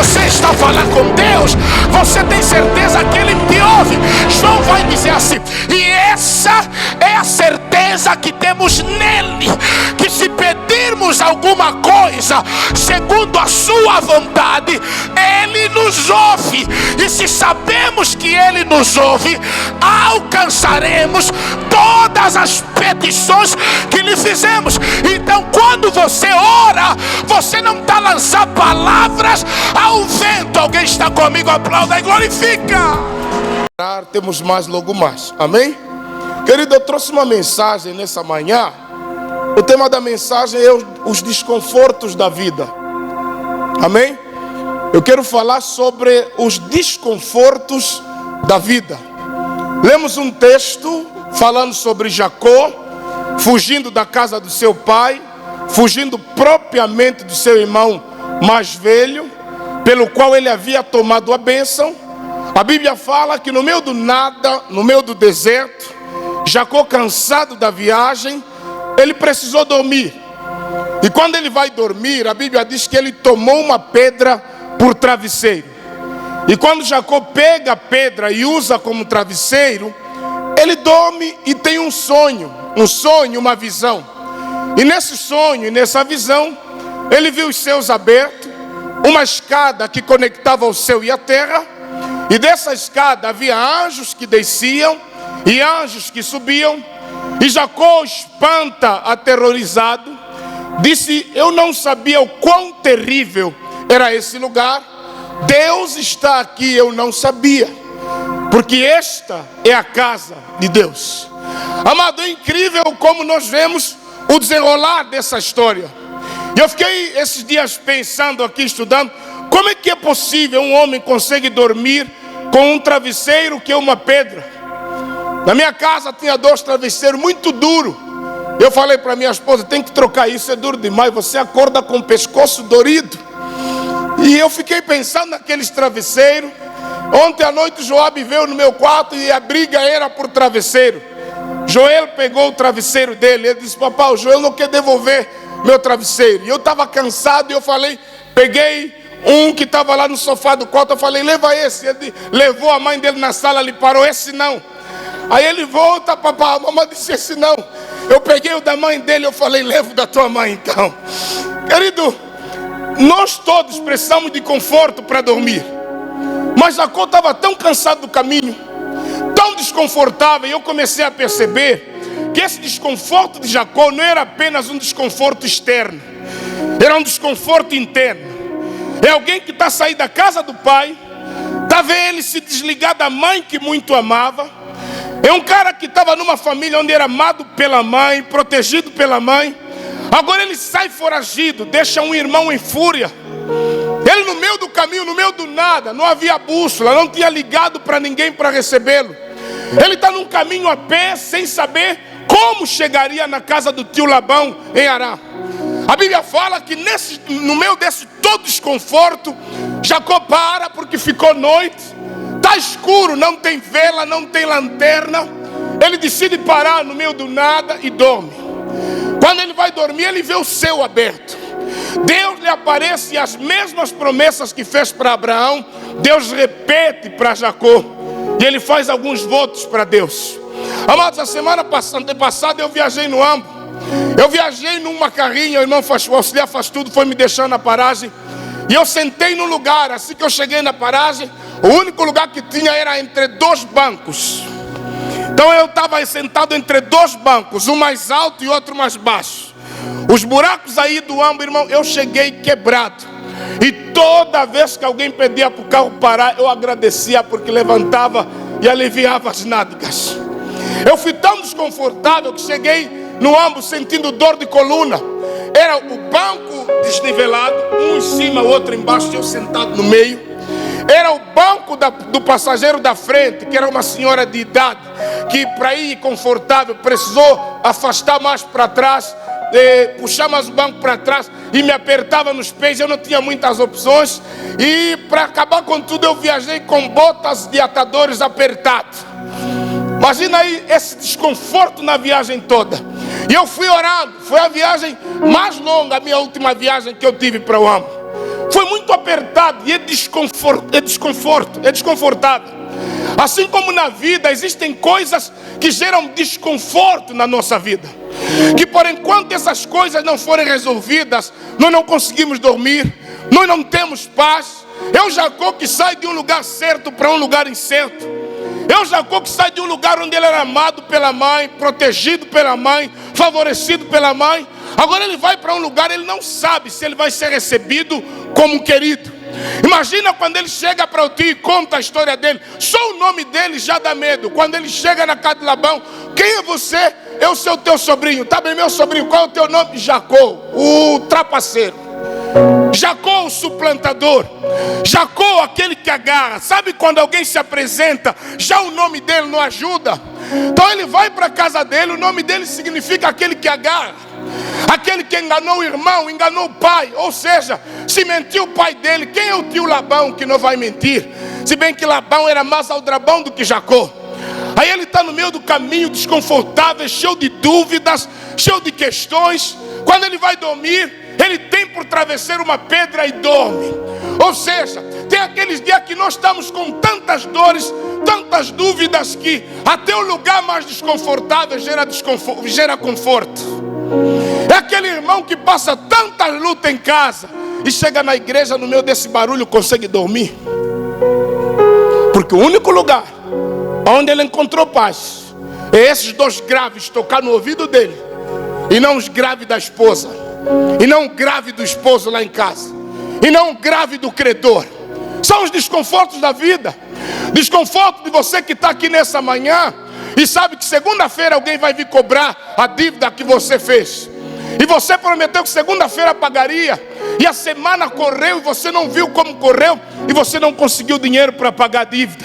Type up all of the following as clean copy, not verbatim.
você está falando com Deus, você tem certeza que Ele te ouve. João vai dizer assim, e essa é a certeza que temos nele, que se pedirmos alguma coisa segundo a sua vontade, Ele nos ouve. E se sabemos que Ele nos ouve, alcançaremos todas as petições que lhe fizemos. Então, quando você ora, você não está lançando palavras ao vento. Alguém está comigo? Aplauda e glorifica. Temos mais logo mais, amém? Querido, eu trouxe uma mensagem nessa manhã. O tema da mensagem é os desconfortos da vida, amém? Eu quero falar sobre os desconfortos da vida. Lemos um texto falando sobre Jacó fugindo da casa do seu pai, fugindo propriamente do seu irmão mais velho, pelo qual ele havia tomado a bênção. A Bíblia fala que no meio do nada, no meio do deserto, Jacó, cansado da viagem, ele precisou dormir. E quando ele vai dormir, a Bíblia diz que ele tomou uma pedra por travesseiro. E quando Jacó pega a pedra e usa como travesseiro, ele dorme e tem um sonho, uma visão. E nesse sonho e nessa visão, ele viu os céus abertos, uma escada que conectava o céu e a terra. E dessa escada havia anjos que desciam e anjos que subiam. E Jacó, espanta, aterrorizado, disse: eu não sabia o quão terrível era esse lugar. Deus está aqui, eu não sabia, porque esta é a casa de Deus. Amado, é incrível como nós vemos o desenrolar dessa história. E eu fiquei esses dias pensando aqui, estudando, como é que é possível um homem conseguir dormir com um travesseiro que é uma pedra? Na minha casa tinha 2 travesseiros muito duros. Eu falei para minha esposa, tem que trocar isso, é duro demais, você acorda com o pescoço dorido. E eu fiquei pensando naqueles travesseiros. Ontem à noite Joabe veio no meu quarto e a briga era por travesseiro. Joel pegou o travesseiro dele, ele disse: papai, o Joel não quer devolver meu travesseiro. E eu estava cansado e eu falei, peguei um que estava lá no sofá do quarto, eu falei, leva esse. Ele levou a mãe dele na sala, ele parou, esse não. Aí ele volta, papai, a mamãe disse, esse não. Eu peguei o da mãe dele, eu falei, leva o da tua mãe então. Querido, nós todos precisamos de conforto para dormir. Mas Jacó estava tão cansado do caminho, tão desconfortável, e eu comecei a perceber que esse desconforto de Jacó não era apenas um desconforto externo, era um desconforto interno. É alguém que está saindo da casa do pai, está vendo ele se desligar da mãe que muito amava. É um cara que estava numa família onde era amado pela mãe, protegido pela mãe. Agora ele sai foragido, deixa um irmão em fúria. Ele no meio do caminho, no meio do nada, não havia bússola, não tinha ligado para ninguém para recebê-lo. Ele está num caminho a pé, sem saber como chegaria na casa do tio Labão em Harã. A Bíblia fala que no meio desse todo desconforto, Jacó para porque ficou noite, está escuro, não tem vela, não tem lanterna. Ele decide parar no meio do nada e dorme. Quando ele vai dormir, ele vê o céu aberto. Deus lhe aparece e as mesmas promessas que fez para Abraão, Deus repete para Jacó. E ele faz alguns votos para Deus. Amados, a semana passada eu viajei no Ambo. Eu viajei numa carrinha, o irmão o auxiliar faz tudo, foi me deixando na paragem. E eu sentei no lugar, assim que eu cheguei na paragem, o único lugar que tinha era entre 2 bancos. Então eu estava sentado entre 2 bancos, um mais alto e outro mais baixo. Os buracos aí do Ambo, irmão, eu cheguei quebrado. E toda vez que alguém pedia para o carro parar, eu agradecia porque levantava e aliviava as nádegas. Eu fui tão desconfortável que cheguei no Ambo sentindo dor de coluna. Era o banco desnivelado, um em cima, o outro embaixo, e eu sentado no meio. Era o banco do passageiro da frente, que era uma senhora de idade, que para ir confortável precisou afastar mais para trás, puxar mais o banco para trás e me apertava nos pés. Eu não tinha muitas opções e para acabar com tudo eu viajei com botas de atadores apertados. Imagina aí esse desconforto na viagem toda. E eu fui orando, foi a viagem mais longa, a minha última viagem que eu tive para o Ambo. foi muito apertado e é desconfortado. Assim como na vida existem coisas que geram desconforto na nossa vida, que por enquanto essas coisas não forem resolvidas, nós não conseguimos dormir, nós não temos paz. É o Jacó que sai de um lugar certo para um lugar incerto. É o Jacó que sai de um lugar onde ele era amado pela mãe, protegido pela mãe, favorecido pela mãe. Agora ele vai para um lugar, ele não sabe se ele vai ser recebido como um querido. Imagina quando ele chega para o tio e conta a história dele. Só o nome dele já dá medo. Quando ele chega na casa de Labão: quem é você? Eu sou teu sobrinho. Tá bem, meu sobrinho, qual é o teu nome? Jacó, o trapaceiro. Jacó, o suplantador. Jacó, aquele que agarra. Sabe quando alguém se apresenta, já o nome dele não ajuda? Então ele vai para a casa dele, o nome dele significa aquele que agarra. Aquele que enganou o irmão, enganou o pai. Ou seja, se mentiu o pai dele, quem é o tio Labão que não vai mentir? Se bem que Labão era mais aldrabão do que Jacó. Aí ele está no meio do caminho, desconfortável, cheio de dúvidas, cheio de questões. Quando ele vai dormir, ele tem por travesseiro uma pedra e dorme. Ou seja, tem aqueles dias que nós estamos com tantas dores, tantas dúvidas, que até o lugar mais desconfortável gera conforto. É aquele irmão que passa tantas lutas em casa e chega na igreja, no meio desse barulho, consegue dormir. Porque o único lugar onde ele encontrou paz é esses dois graves tocar no ouvido dele, e não os graves da esposa, e não o grave do esposo lá em casa, e não o grave do credor. São os desconfortos da vida. Desconforto de você que está aqui nessa manhã e sabe que segunda-feira alguém vai vir cobrar a dívida que você fez. E você prometeu que segunda-feira pagaria, e a semana correu e você não viu como correu, e você não conseguiu dinheiro para pagar a dívida.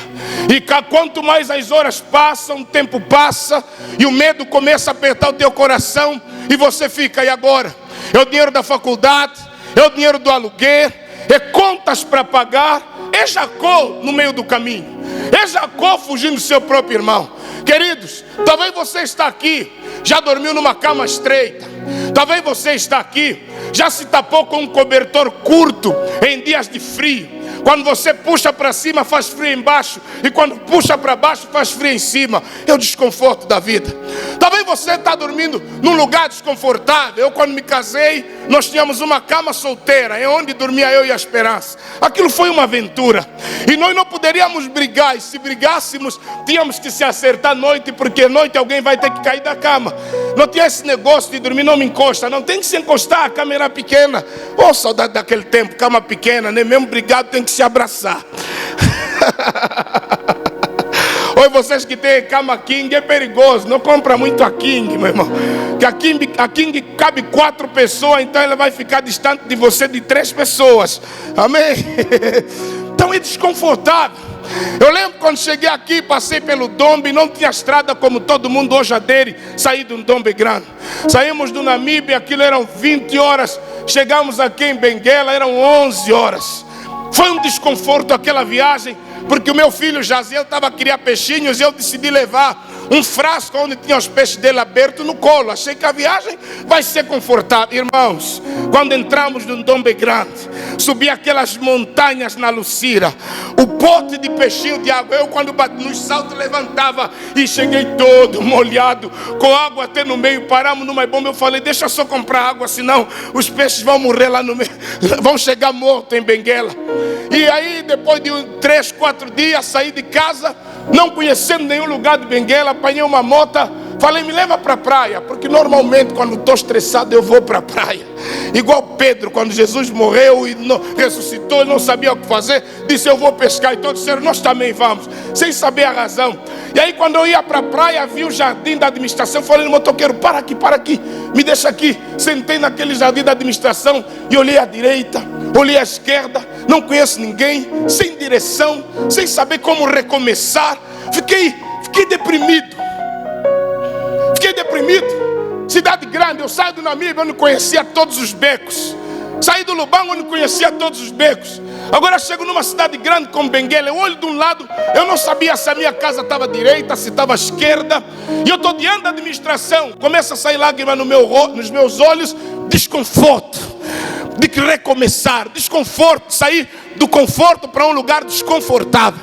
E quanto mais as horas passam, o tempo passa, e o medo começa a apertar o teu coração, e você fica: e agora? É o dinheiro da faculdade, é o dinheiro do aluguel, é contas para pagar. É Jacó no meio do caminho, é Jacó fugindo do seu próprio irmão. Queridos, talvez você está aqui, já dormiu numa cama estreita. Talvez você está aqui, já se tapou com um cobertor curto em dias de frio. Quando você puxa para cima faz frio embaixo, e quando puxa para baixo faz frio em cima. É o desconforto da vida. Talvez você está dormindo num lugar desconfortável. Eu, quando me casei, nós tínhamos uma cama solteira, é onde dormia eu e a Esperança. Aquilo foi uma aventura, e nós não poderíamos brigar, e se brigássemos tínhamos que se acertar à noite, porque à noite alguém vai ter que cair da cama. Não tinha esse negócio de dormir, não me encosta, não tem que se encostar, a cama era pequena. Oh, saudade daquele tempo, cama pequena, nem mesmo brigado tem que se abraçar. Oi, vocês que têm cama King, é perigoso, não compra muito a King, meu irmão, que a King cabe 4 pessoas, então ela vai ficar distante de você de 3 pessoas, amém? Então é desconfortável. Eu lembro quando cheguei aqui, passei pelo Dombe, não tinha estrada como todo mundo hoje adere, saí de um Dombe grande. Saímos do Namíbia, aquilo eram 20 horas, chegamos aqui em Benguela, eram 11 horas. Foi um desconforto aquela viagem, porque o meu filho Jaziel estava a criar peixinhos, e eu decidi levar um frasco onde tinha os peixes dele abertos no colo. Achei que a viagem vai ser confortável. Irmãos, quando entramos num Dombe grande, subi aquelas montanhas na Lucira, o pote de peixinho de água, eu quando bati nos saltos levantava, e cheguei todo molhado, com água até no meio. Paramos numa bomba, eu falei: deixa eu só comprar água, senão os peixes vão morrer lá no meio, vão chegar mortos em Benguela. E aí, depois de 3, 4 dias, saí de casa, não conhecendo nenhum lugar de Benguela, apanhei uma moto, falei: me leva para a praia, porque normalmente quando estou estressado eu vou para a praia. Igual Pedro, quando Jesus morreu e ressuscitou, ele não sabia o que fazer, disse: eu vou pescar. E todos disseram: nós também vamos, sem saber a razão. E aí, quando eu ia para a praia, vi o jardim da administração, falei no motoqueiro: para aqui, me deixa aqui. Sentei naquele jardim da administração e olhei à direita, olhei à esquerda, não conheço ninguém, sem direção, sem saber como recomeçar. Fiquei deprimido. Cidade grande, eu saio do Namíbia, eu não conhecia todos os becos. Saí do Lubango, eu não conhecia todos os becos. Agora chego numa cidade grande como Benguela, eu olho de um lado, eu não sabia se a minha casa estava à direita, se estava à esquerda. E eu estou diante da administração, começa a sair lágrimas nos meus olhos, desconforto. de recomeçar, desconforto, sair do conforto para um lugar desconfortável.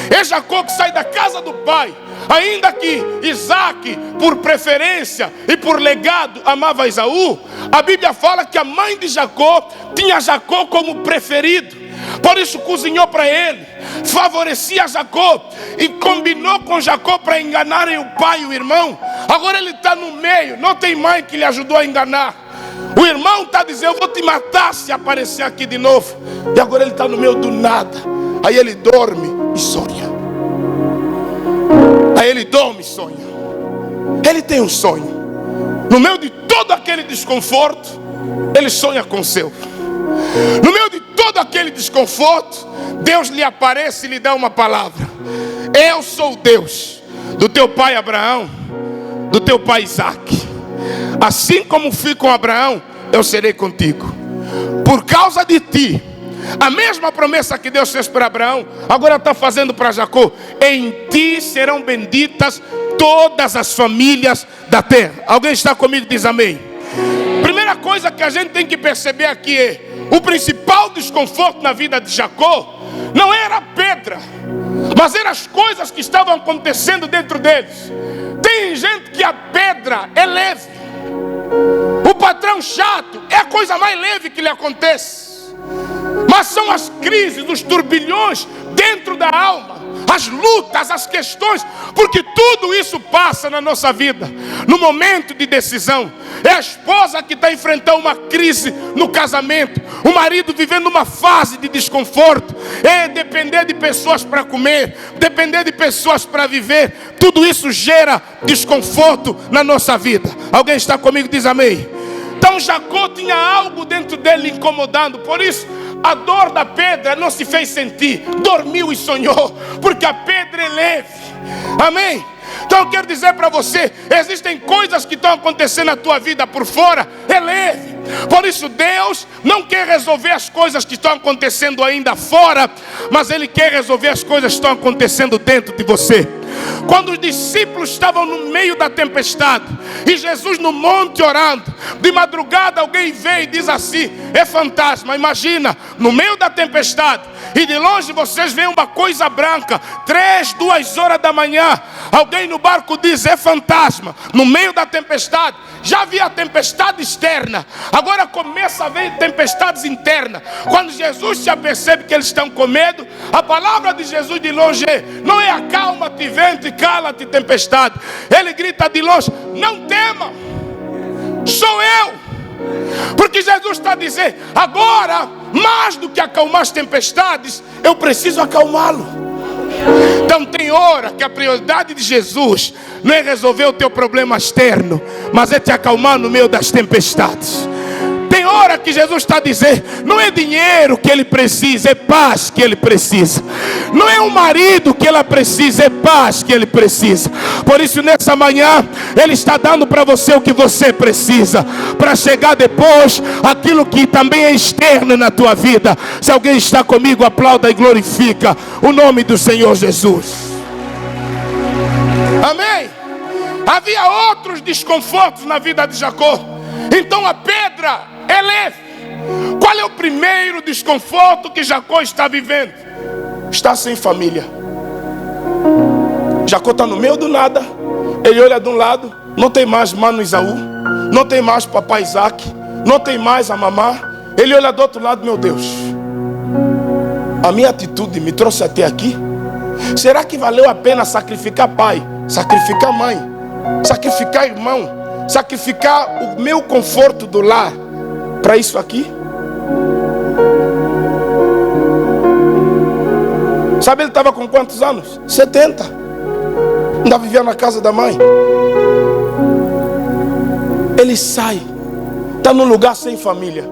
É Jacó que sai da casa do pai. Ainda que Isaac, por preferência e por legado, amava Esaú, a Bíblia fala que a mãe de Jacó tinha Jacó como preferido. Por isso cozinhou para ele, favorecia Jacó e combinou com Jacó para enganarem o pai e o irmão. Agora ele está no meio, não tem mãe que lhe ajudou a enganar. O irmão está dizendo: eu vou te matar se aparecer aqui de novo. E agora ele está no meio do nada. Aí ele dorme e sonha. Aí ele dorme e sonha. Ele tem um sonho. No meio de todo aquele desconforto, ele sonha com o seu. No meio de todo aquele desconforto, Deus lhe aparece e lhe dá uma palavra: eu sou o Deus do teu pai Abraão, do teu pai Isaac. Assim como fui com Abraão, eu serei contigo. Por causa de ti, a mesma promessa que Deus fez para Abraão, agora está fazendo para Jacó: em ti serão benditas todas as famílias da terra. Alguém está comigo? Diz amém. Primeira coisa que a gente tem que perceber aqui é: o principal desconforto na vida de Jacó não era a pedra, mas eram as coisas que estavam acontecendo dentro deles. Tem gente que a pedra é leve, o patrão chato é a coisa mais leve que lhe acontece. Mas são as crises, os turbilhões dentro da alma, as lutas, as questões, porque tudo isso passa na nossa vida, no momento de decisão. É a esposa que está enfrentando uma crise no casamento, o marido vivendo uma fase de desconforto, é depender de pessoas para comer, depender de pessoas para viver. Tudo isso gera desconforto na nossa vida. Alguém está comigo? Diz amém. Então Jacó tinha algo dentro dele incomodando, por isso a dor da pedra não se fez sentir. Dormiu e sonhou, porque a pedra é leve. Amém? Então eu quero dizer para você: existem coisas que estão acontecendo na tua vida por fora, é leve. Por isso Deus não quer resolver as coisas que estão acontecendo ainda fora, mas Ele quer resolver as coisas que estão acontecendo dentro de você. Quando os discípulos estavam no meio da tempestade e Jesus no monte orando, de madrugada alguém veio e diz assim: é fantasma. Imagina, no meio da tempestade, e de longe vocês veem uma coisa branca, 3, 2 horas da manhã. Alguém no barco diz: é fantasma. No meio da tempestade, já havia a tempestade externa, agora começa a haver tempestades internas. Quando Jesus se apercebe que eles estão com medo, a palavra de Jesus de longe é: não é acalma-te vento e cala-te tempestade. Ele grita de longe: não tema, sou eu. Porque Jesus está dizendo: agora, mais do que acalmar as tempestades, eu preciso acalmá-lo. Então tem hora que a prioridade de Jesus não é resolver o teu problema externo, mas é te acalmar no meio das tempestades. Tem hora que Jesus está dizendo: não é dinheiro que ele precisa, é paz que ele precisa. Não é um marido que ela precisa, é paz que ele precisa. Por isso nessa manhã ele está dando para você o que você precisa, para chegar depois aquilo que também é externo na tua vida. Se alguém está comigo, aplauda e glorifica o nome do Senhor Jesus. Amém? Havia outros desconfortos na vida de Jacó. Então a pedra é leve. Qual é o primeiro desconforto que Jacó está vivendo? Está sem família. Jacó está no meio do nada. Ele olha de um lado, não tem mais mano Esaú, não tem mais papai Isaac, não tem mais a mamá. Ele olha do outro lado: meu Deus, a minha atitude me trouxe até aqui. Será que valeu a pena sacrificar pai, sacrificar mãe, sacrificar irmão, sacrificar o meu conforto do lar para isso aqui? Sabe, ele estava com quantos anos? 70. Ainda vivia na casa da mãe. Ele sai, está num lugar sem família.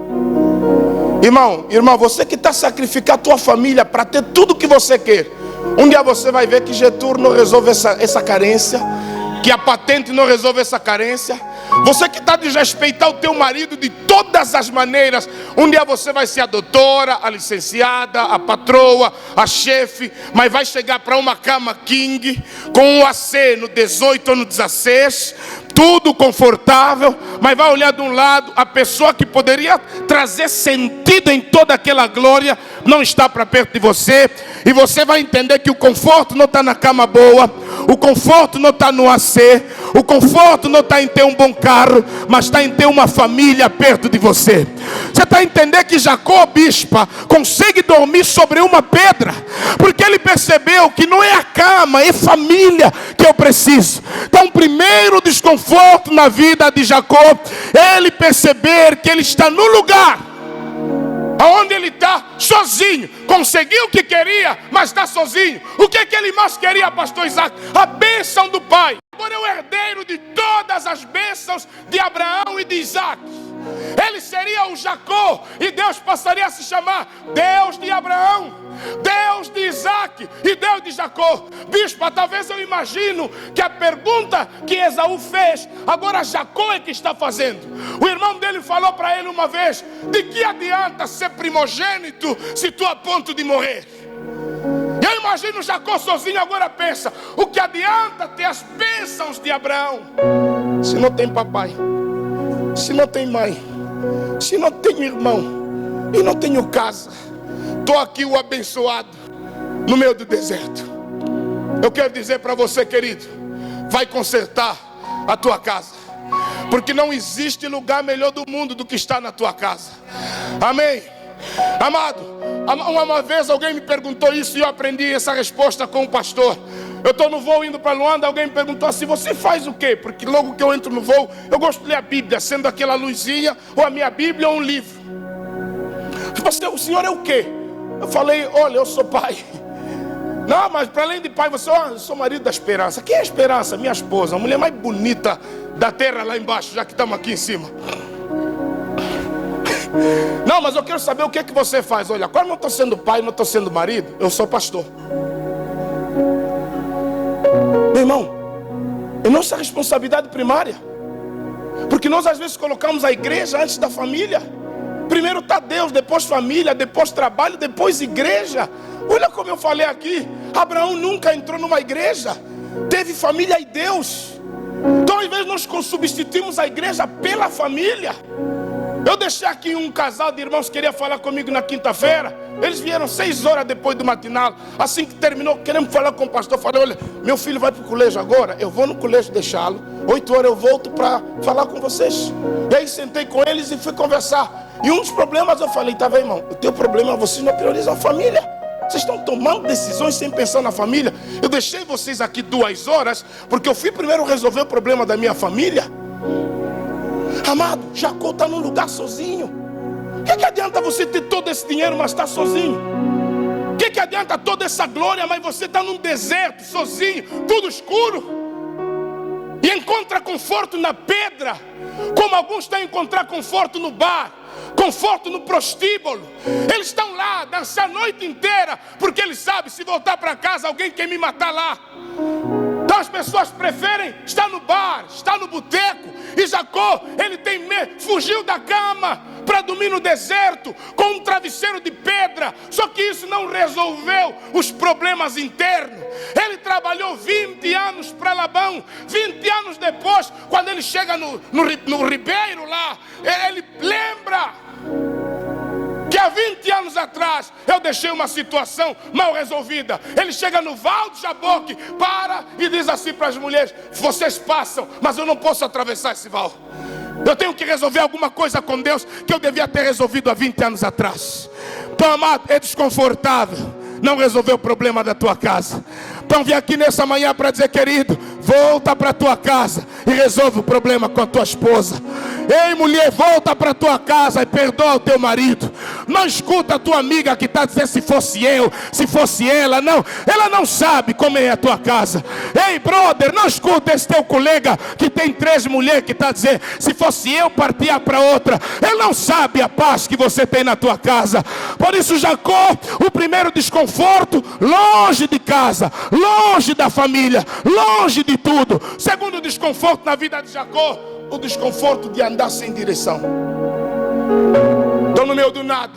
Irmão, você que está sacrificando a tua família para ter tudo que você quer, um dia você vai ver que Getúlio não resolve essa carência, que a patente não resolve essa carência. Você que está a desrespeitar o teu marido de todas as maneiras, um dia você vai ser a doutora, a licenciada, a patroa, a chefe, mas vai chegar para uma cama king com um AC no 18 ou no 16. tudo confortável, mas vai olhar de um lado, a pessoa que poderia trazer sentido em toda aquela glória não está para perto de você, e você vai entender que o conforto não está na cama boa, o conforto não está no AC, o conforto não está em ter um bom carro, mas está em ter uma família perto de você. Você está a entender que Jacó, bispa, consegue dormir sobre uma pedra, porque ele percebeu que não é a cama, é família que eu preciso. Então, o primeiro desconforto na vida de Jacó é ele perceber que ele está no lugar aonde ele está sozinho. Conseguiu o que queria, mas está sozinho. O que ele mais queria, pastor Isaac? A bênção do pai. Agora é o herdeiro de todas as bênçãos de Abraão e de Isaac. Ele seria o Jacó, e Deus passaria a se chamar Deus de Abraão, Deus de Isaac e Deus de Jacó. Bispo, talvez eu imagino que a pergunta que Esaú fez, agora Jacó é que está fazendo. O irmão dele falou para ele uma vez: de que adianta ser primogênito se tu a ponto de morrer? Eu imagino Jacó sozinho, agora pensa: o que adianta ter as bênçãos de Abraão se não tem papai, se não tem mãe, se não tenho irmão e não tenho casa? Estou aqui o abençoado no meio do deserto. Eu quero dizer para você, querido, vai consertar a tua casa, porque não existe lugar melhor do mundo do que estar na tua casa. Amém? Amado, uma vez alguém me perguntou isso e eu aprendi essa resposta com o pastor. Eu estou no voo indo para Luanda, alguém me perguntou assim: você faz o quê? Porque logo que eu entro no voo, eu gosto de ler a Bíblia, sendo aquela luzinha, ou a minha Bíblia ou um livro. O senhor é o quê? Eu falei: olha, eu sou pai. Não, mas para além de pai, eu sou marido da Esperança. Quem é a Esperança? Minha esposa, a mulher mais bonita da terra lá embaixo, já que estamos aqui em cima. Não, mas eu quero saber o que é que você faz. Olha, agora não estou sendo pai, não estou sendo marido, eu sou pastor. Meu irmão, é nossa responsabilidade primária, porque nós às vezes colocamos a igreja antes da família. Primeiro está Deus, depois família, depois trabalho, depois igreja. Olha como eu falei aqui, Abraão nunca entrou numa igreja, teve família e Deus. Então às vezes nós substituímos a igreja pela família. Eu deixei aqui um casal de irmãos que queria falar comigo na quinta-feira. Eles vieram 6 horas depois do matinal. Assim que terminou, queremos falar com o pastor. Falei: olha, meu filho vai para o colégio agora, eu vou no colégio deixá-lo, 8 horas eu volto para falar com vocês. E aí sentei com eles e fui conversar. E um dos problemas eu falei: tá vendo, irmão, o teu problema é vocês não priorizam a família. Vocês estão tomando decisões sem pensar na família. Eu deixei vocês aqui 2 horas porque eu fui primeiro resolver o problema da minha família. Amado, Jacó está num lugar sozinho. O que adianta você ter todo esse dinheiro, mas está sozinho? O que adianta toda essa glória, mas você está num deserto, sozinho, tudo escuro? E encontra conforto na pedra, como alguns têm encontrar conforto no bar, conforto no prostíbulo. Eles estão lá, dançar a noite inteira, porque eles sabem: se voltar para casa, alguém quer me matar lá. Então as pessoas preferem estar no bar, estar no boteco. E Jacó, ele tem medo, fugiu da cama para dormir no deserto com um travesseiro de pedra. Só que isso não resolveu os problemas internos. Ele trabalhou 20 anos para Labão. 20 anos depois, quando ele chega no ribeiro lá, ele lembra que há 20 anos atrás eu deixei uma situação mal resolvida. Ele chega no Val de Jaboque, para e diz assim para as mulheres: vocês passam, mas eu não posso atravessar esse val. Eu tenho que resolver alguma coisa com Deus que eu devia ter resolvido há 20 anos atrás. Então, amado, é desconfortável não resolver o problema da tua casa. Então vim aqui nessa manhã para dizer: querido, volta para tua casa e resolve o problema com a tua esposa. Ei, mulher, volta para tua casa e perdoa o teu marido. Não escuta a tua amiga que está dizendo: se fosse eu, se fosse ela. Não, ela não sabe como é a tua casa. Ei, brother, não escuta esse teu colega que tem 3 mulheres que está dizendo: se fosse eu, partia para outra. Ele não sabe a paz que você tem na tua casa. Por isso Jacó, o primeiro desconforto, longe de casa, longe da família, longe de tudo. Segundo desconforto na vida de Jacó, o desconforto de andar sem direção. Estou no meio do nada,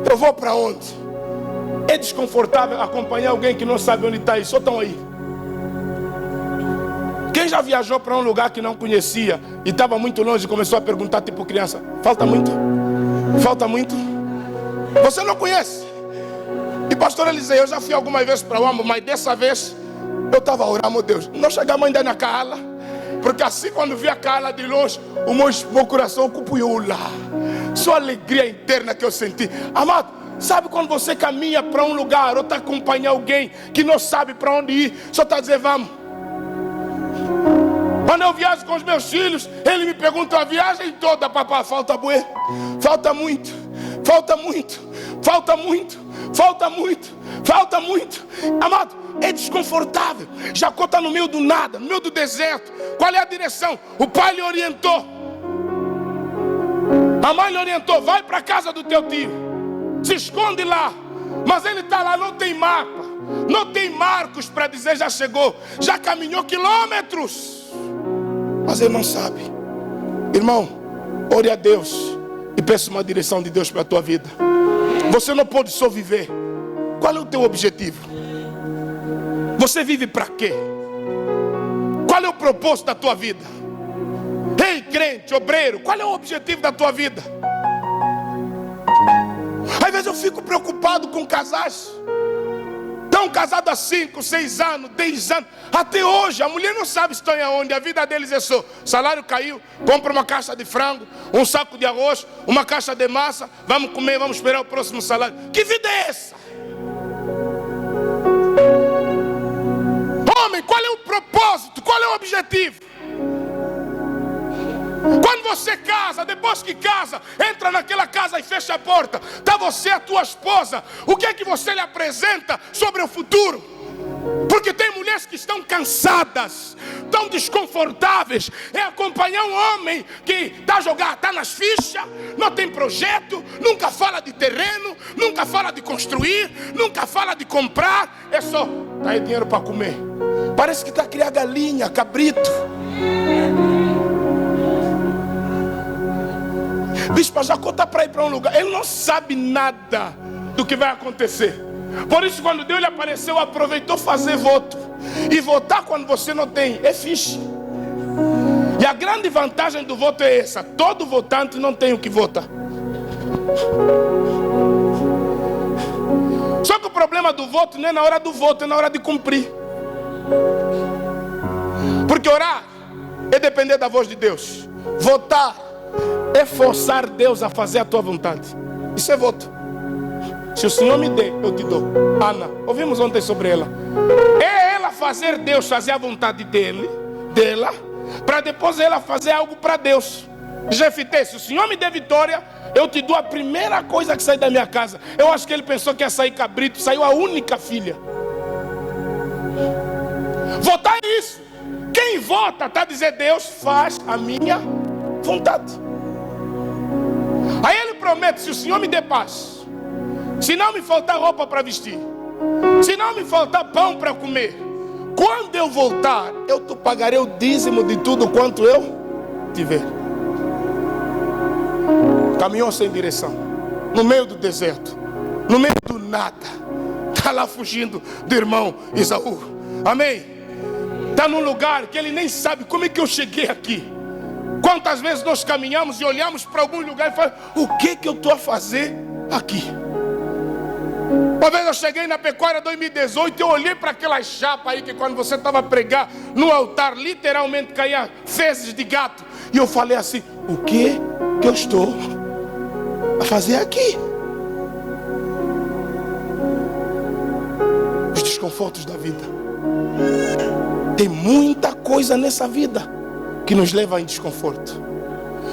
eu vou para onde? É desconfortável acompanhar alguém que não sabe onde está. Só estão aí. Quem já viajou para um lugar que não conhecia e estava muito longe e começou a perguntar tipo criança, falta muito? Falta muito? Você não conhece? E pastor Eliseu, eu já fui algumas vezes para o Ambo, mas dessa vez eu estava a orar, meu Deus, não chegamos ainda na Cala, porque assim quando vi a Cala de longe, o meu coração cupiou lá. Só a alegria interna que eu senti. Amado, sabe quando você caminha para um lugar ou está acompanhando alguém que não sabe para onde ir, só está a dizer vamos. Quando eu viajo com os meus filhos, ele me pergunta a viagem toda, papá, falta bué, falta muito, falta muito, falta muito, falta muito, falta muito. Amado, é desconfortável. Jacó está no meio do nada, no meio do deserto. Qual é a direção? O pai lhe orientou, a mãe lhe orientou, vai para a casa do teu tio, se esconde lá. Mas ele está lá, não tem mapa, não tem marcos para dizer já chegou, já caminhou quilômetros, mas ele não sabe. Irmão, ore a Deus e peça uma direção de Deus para a tua vida. Você não pode só viver. Qual é o teu objetivo? Você vive para quê? Qual é o propósito da tua vida? Ei, crente, obreiro, qual é o objetivo da tua vida? Às vezes eu fico preocupado com casais. Estão casados há 5, 6 anos, 10 anos. Até hoje, a mulher não sabe se estão aonde. A vida deles é só: salário caiu, compra uma caixa de frango, um saco de arroz, uma caixa de massa. Vamos comer, vamos esperar o próximo salário. Que vida é essa? Homem, qual é o propósito? Qual é o objetivo? Quando você casa, depois que casa, entra naquela casa e fecha a porta, está você e a tua esposa, o que é que você lhe apresenta sobre o futuro? Porque tem mulheres que estão cansadas, tão desconfortáveis em acompanhar um homem que está a jogar, está nas fichas, não tem projeto, nunca fala de terreno, nunca fala de construir, nunca fala de comprar, é só, tá aí dinheiro para comer. Parece que está a criar galinha, cabrito. Bispo, Jacó está para ir para um lugar, ele não sabe nada do que vai acontecer. Por isso, quando Deus lhe apareceu, aproveitou fazer voto. E votar quando você não tem é fixe. E a grande vantagem do voto é essa: todo votante não tem o que votar. Só que o problema do voto não é na hora do voto, é na hora de cumprir. Porque orar é depender da voz de Deus. Votar é forçar Deus a fazer a tua vontade. Isso é voto. Se o Senhor me der, eu te dou. Ana, ouvimos ontem sobre ela. É ela fazer Deus fazer a vontade dela, para depois ela fazer algo para Deus. Jefité, se o Senhor me der vitória, eu te dou a primeira coisa que sai da minha casa. Eu acho que ele pensou que ia sair cabrito, saiu a única filha. Votar é isso. Quem vota está a dizer: Deus faz a minha vontade. Aí ele promete: se o Senhor me der paz, se não me faltar roupa para vestir, se não me faltar pão para comer, quando eu voltar, eu te pagarei o dízimo de tudo quanto eu tiver. Caminhou sem direção, no meio do deserto, no meio do nada. Está lá fugindo do irmão Esaú. Amém? Está num lugar que ele nem sabe como é que eu cheguei aqui. Quantas vezes nós caminhamos e olhamos para algum lugar e falamos: o que eu estou a fazer aqui? Uma vez eu cheguei na pecuária 2018 e eu olhei para aquela chapa aí que quando você estava a pregar no altar, literalmente caía fezes de gato. E eu falei assim: o que eu estou a fazer aqui? Os desconfortos da vida. Tem muita coisa nessa vida que nos leva em desconforto.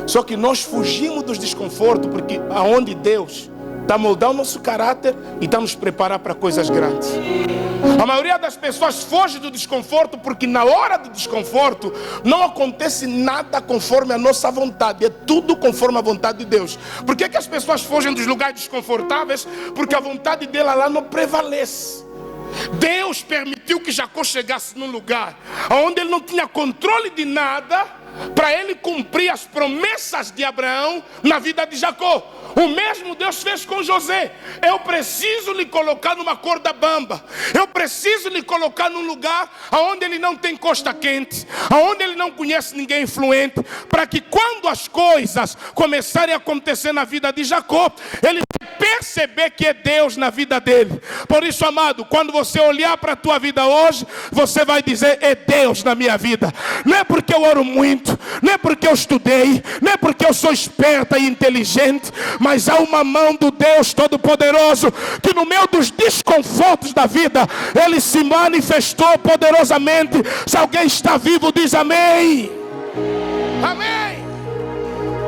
Só que nós fugimos dos desconfortos porque aonde Deus está a moldar o nosso caráter e está a nos preparar para coisas grandes. A maioria das pessoas foge do desconforto porque na hora do desconforto não acontece nada conforme a nossa vontade. É tudo conforme a vontade de Deus. Por que as pessoas fogem dos lugares desconfortáveis? Porque a vontade dela lá não prevalece. Deus permitiu que Jacó chegasse num lugar onde ele não tinha controle de nada, para ele cumprir as promessas de Abraão na vida de Jacó. O mesmo Deus fez com José. Eu preciso lhe colocar numa corda bamba. Eu preciso lhe colocar num lugar onde ele não tem costa quente, onde ele não conhece ninguém influente, para que quando as coisas começarem a acontecer na vida de Jacó, ele vai perceber que é Deus na vida dele. Por isso, amado, quando você olhar para a tua vida hoje, você vai dizer: é Deus na minha vida. Não é porque eu oro muito, não é porque eu estudei, não é porque eu sou esperta e inteligente, mas há uma mão do Deus Todo-Poderoso que no meio dos desconfortos da vida, Ele se manifestou poderosamente. Se alguém está vivo, diz amém. Amém.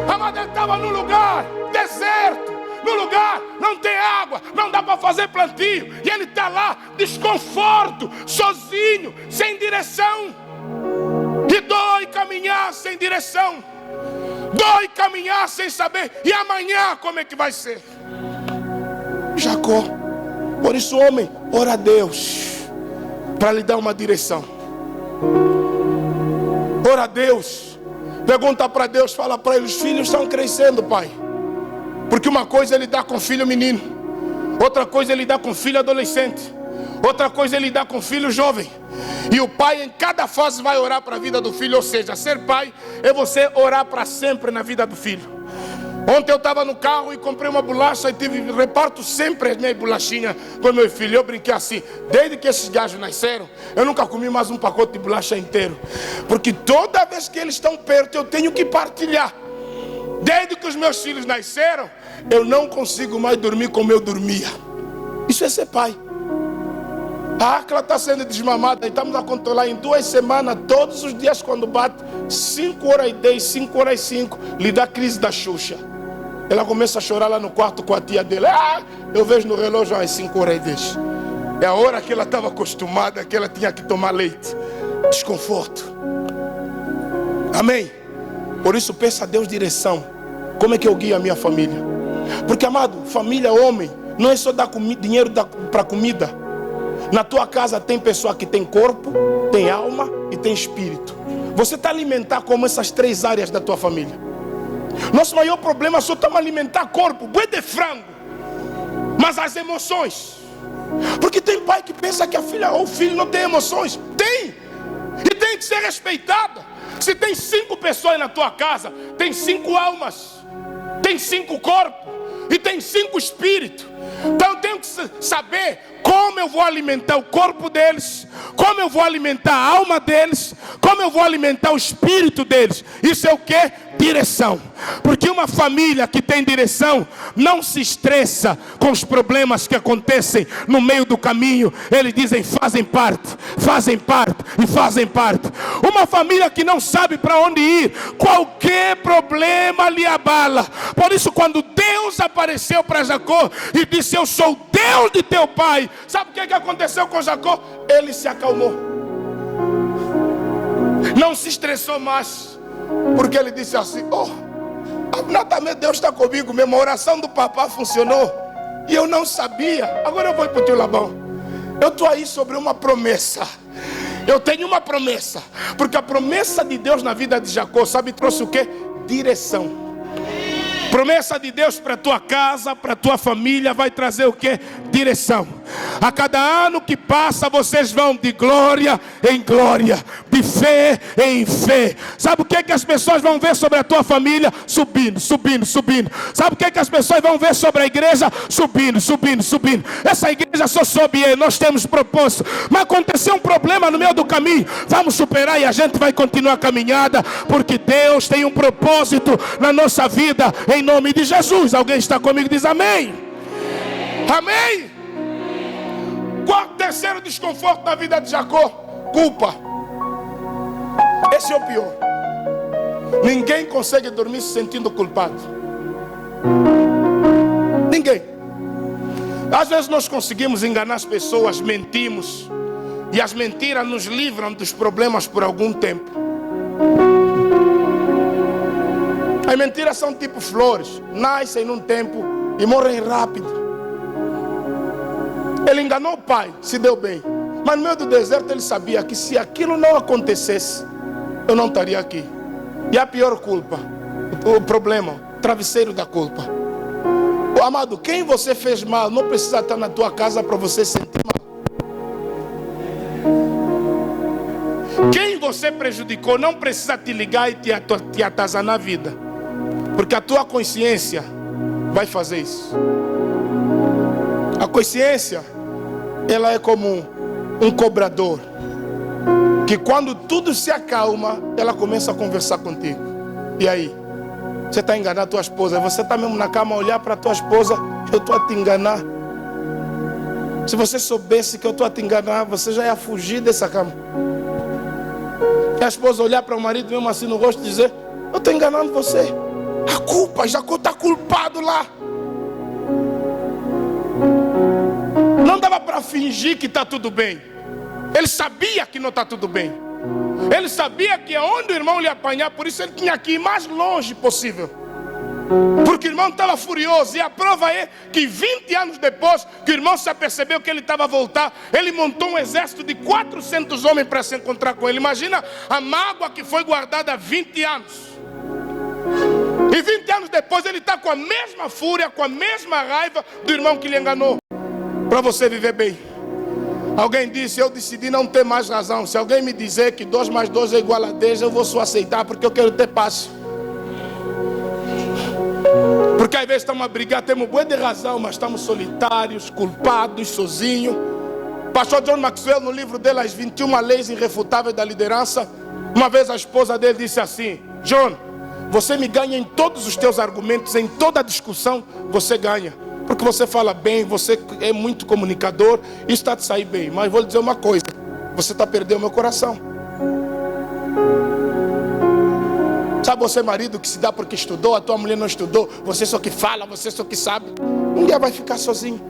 Amado, ele estava num lugar deserto, num lugar não tem água, não dá para fazer plantio, e ele está lá, desconforto, sozinho, sem direção. E dói caminhar sem direção. Dói caminhar sem saber. E amanhã como é que vai ser? Jacó. Por isso, homem, ora a Deus para lhe dar uma direção. Ora a Deus. Pergunta para Deus, fala para ele: os filhos estão crescendo, pai. Porque uma coisa ele dá com filho menino, outra coisa ele dá com filho adolescente, outra coisa ele dá com filho jovem. E o pai em cada fase vai orar para a vida do filho. Ou seja, ser pai é você orar para sempre na vida do filho. Ontem eu estava no carro e comprei uma bolacha e reparto sempre as minhas bolachinhas com meu filho. Eu brinquei assim: desde que esses gajos nasceram, eu nunca comi mais um pacote de bolacha inteiro, porque toda vez que eles estão perto eu tenho que partilhar. Desde que os meus filhos nasceram, eu não consigo mais dormir como eu dormia. Isso é ser pai. A Acla está sendo desmamada e estamos a controlar em 2 semanas, todos os dias quando bate 5h10, 5h05, lhe dá crise da Xuxa. Ela começa a chorar lá no quarto com a tia dele. Eu vejo no relógio às 5h10. É a hora que ela estava acostumada, que ela tinha que tomar leite. Desconforto. Amém? Por isso peça a Deus direção. Como é que eu guio a minha família? Porque, amado, família, homem, não é só dar dinheiro para comida. Na tua casa tem pessoa que tem corpo, tem alma e tem espírito. Você está a alimentar como essas 3 áreas da tua família. Nosso maior problema só estamos a alimentar corpo, boi de frango, mas as emoções. Porque tem pai que pensa que a filha ou o filho não tem emoções. Tem! E tem que ser respeitada. Se tem 5 pessoas na tua casa, tem 5 almas, tem 5 corpos e tem 5 espíritos. Então eu tenho que saber como eu vou alimentar o corpo deles, como eu vou alimentar a alma deles, como eu vou alimentar o espírito deles. Isso é o que? Direção. Porque uma família que tem direção não se estressa com os problemas que acontecem no meio do caminho. Eles dizem: fazem parte e fazem parte. Uma família que não sabe para onde ir, qualquer problema lhe abala. Por isso, quando Deus apareceu para Jacó e disse: eu sou o Deus de teu pai, sabe o que aconteceu com Jacó? Ele se acalmou, não se estressou mais, porque ele disse assim: também Deus está comigo mesmo. A oração do papai funcionou e eu não sabia. Agora eu vou para o tio Labão. Eu estou aí sobre uma promessa. Eu tenho uma promessa, porque a promessa de Deus na vida de Jacó, sabe, trouxe o que? Direção. Promessa de Deus para a tua casa, para a tua família, vai trazer o que? Direção. A cada ano que passa, vocês vão de glória em glória, de fé em fé. Sabe o que as pessoas vão ver sobre a tua família? Subindo. Sabe o que as pessoas vão ver sobre a igreja? Subindo. Essa igreja só sobe, nós temos propósito. Mas aconteceu um problema no meio do caminho, vamos superar e a gente vai continuar a caminhada, porque Deus tem um propósito na nossa vida, em nome de Jesus. Alguém está comigo? Diz amém. Amém. Qual o terceiro desconforto na vida de Jacó? Culpa. Esse é o pior. Ninguém consegue dormir se sentindo culpado. Ninguém. Às vezes nós conseguimos enganar as pessoas, mentimos, e as mentiras nos livram dos problemas por algum tempo. As mentiras são tipo flores, nascem num tempo e morrem rápido. Ele enganou o pai, se deu bem, mas no meio do deserto ele sabia que se aquilo não acontecesse, eu não estaria aqui. E a pior culpa, o problema, o travesseiro da culpa. Amado, quem você fez mal não precisa estar na tua casa para você sentir mal. Quem você prejudicou não precisa te ligar e te atazanar a vida, porque a tua consciência vai fazer isso. A consciência, ela é como um cobrador, que quando tudo se acalma, ela começa a conversar contigo. E aí? Você está enganando a tua esposa? Você está mesmo na cama a olhar para a tua esposa? Eu estou a te enganar. Se você soubesse que eu estou a te enganar, você já ia fugir dessa cama. E a esposa olhar para o marido mesmo assim no rosto e dizer: eu estou enganando você. A culpa, já está culpado lá. Não dava para fingir que está tudo bem. Ele sabia que não está tudo bem. Ele sabia que aonde o irmão lhe apanhar, por isso ele tinha que ir mais longe possível. Porque o irmão estava furioso. E a prova é que 20 anos depois, que o irmão se apercebeu que ele estava a voltar, ele montou um exército de 400 homens para se encontrar com ele. Imagina a mágoa que foi guardada há 20 anos. E 20 anos depois ele está com a mesma fúria, com a mesma raiva do irmão que lhe enganou. Para você viver bem, alguém disse: eu decidi não ter mais razão. Se alguém me dizer que 2 mais 2 é igual a 10, eu vou só aceitar, porque eu quero ter paz. Porque às vezes estamos a brigar, temos boa de razão, mas estamos solitários, culpados, sozinhos. Pastor John Maxwell, no livro dele, As 21 Leis Irrefutáveis da Liderança, uma vez a esposa dele disse assim: John, você me ganha em todos os teus argumentos, em toda a discussão, você ganha. Porque você fala bem, você é muito comunicador, isso está de sair bem. Mas vou lhe dizer uma coisa: você está perdendo o meu coração. Sabe você, marido, que se dá porque estudou, a tua mulher não estudou, você só que fala, você só que sabe. Um dia vai ficar sozinho.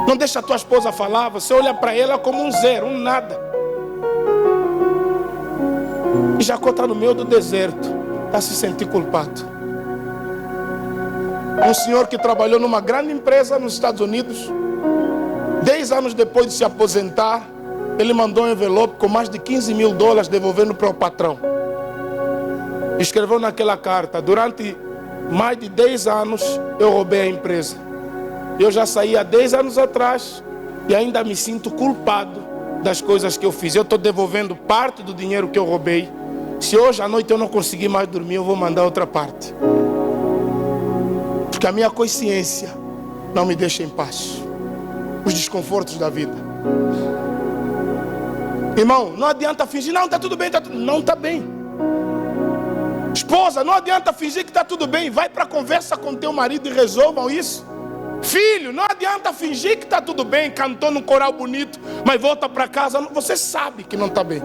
Não deixa a tua esposa falar, você olha para ela como um zero, um nada. E Jacó está no meio do deserto, a se sentir culpado. Um senhor que trabalhou numa grande empresa nos Estados Unidos, 10 anos depois de se aposentar, ele mandou um envelope com mais de $15 mil devolvendo para o patrão. Escreveu naquela carta: durante mais de 10 anos eu roubei a empresa. Eu já saí há 10 anos atrás e ainda me sinto culpado das coisas que eu fiz. Eu estou devolvendo parte do dinheiro que eu roubei. Se hoje à noite eu não conseguir mais dormir, eu vou mandar outra parte. Porque a minha consciência não me deixa em paz. Os desconfortos da vida. Irmão, não adianta fingir: não, está tudo bem, tá tudo... Não está bem. Esposa, não adianta fingir que está tudo bem. Vai para a conversa com teu marido e resolvam isso. Filho, não adianta fingir que está tudo bem. Cantou num coral bonito, mas volta para casa, você sabe que não está bem.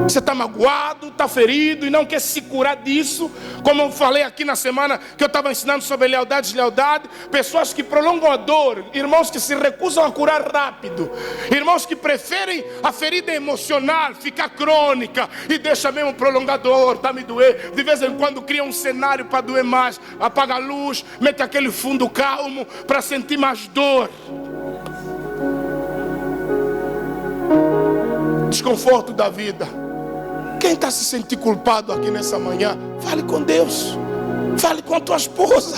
Você está magoado, está ferido e não quer se curar disso. Como eu falei aqui na semana que eu estava ensinando sobre lealdade e deslealdade. Pessoas que prolongam a dor. Irmãos que se recusam a curar rápido. Irmãos que preferem a ferida emocional ficar crônica e deixa mesmo prolongador, está me doer. De vez em quando cria um cenário para doer mais. Apaga a luz, mete aquele fundo calmo para sentir mais dor. Desconforto da vida. Quem está se sentindo culpado aqui nessa manhã, fale com Deus. Fale com a tua esposa.